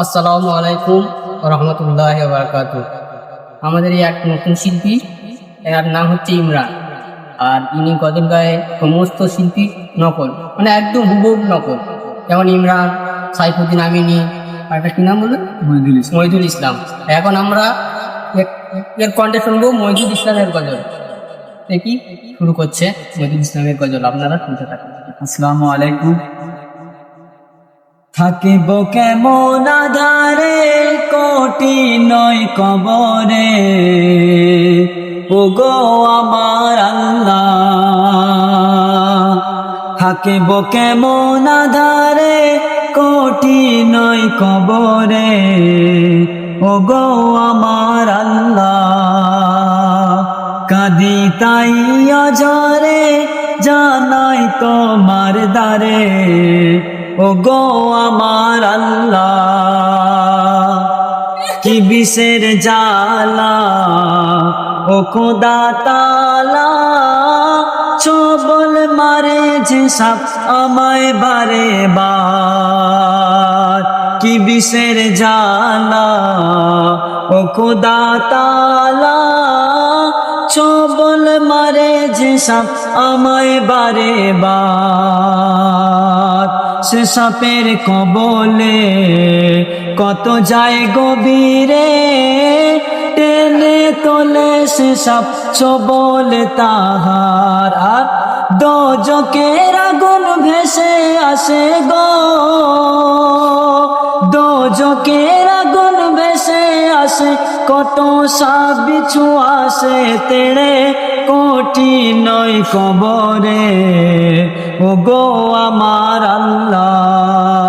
আসসালামু আলাইকুম রহমতুল্লাহ বারাকাতু। আমাদের এই এক নতুন শিল্পী, এর নাম হচ্ছে ইমরান। আর ইনি গজল গায়ে সমস্ত শিল্পী নকল, মানে একদম হুবহু নকল। যেমন ইমরান, সাইফুদ্দিন আমিনী, আর একটা কি নাম বললেন, মহিদুল ইসলাম। এখন আমরা এর কণ্ঠে শুনবো মহিদুল ইসলামের গজল। দেখি শুরু করছে মহিদুল ইসলামের গজল, আপনারা শুনতে থাকুন। আসসালামু আলাইকুম। থাকিব কেমন আধারে, কোটি নয় কবরে, ওগো আমার আল্লাহ। থাকিব কেমন আধারে, কোটি নয় কবরে, ওগো আমার আল্লাহ। কাঁদি তাই অঝরে, জানাই তোমার দ্বারে, ওগো আমার আল্লাহ। কি বিষের জ্বালা ও খোদা তাআলা, ছবল মারে যে সাপ আমায় বারে বার। কি বিষের জ্বালা ও খোদা তাআলা, ছবল মারে যে সাপ আমায় বারে বার। সে সাপের কবলে কত যায় গভীরে, টেনে তোলে সে সাপ ছবল তাহার। আর দোজখের আগুন ভেসে আসে গো, দোজখের আগুন ভেসে আসে, কত সাপ বিচ্ছু আসে তেড়ে, কোটি নয় কবরে, ওগো আমার আল্লাহ।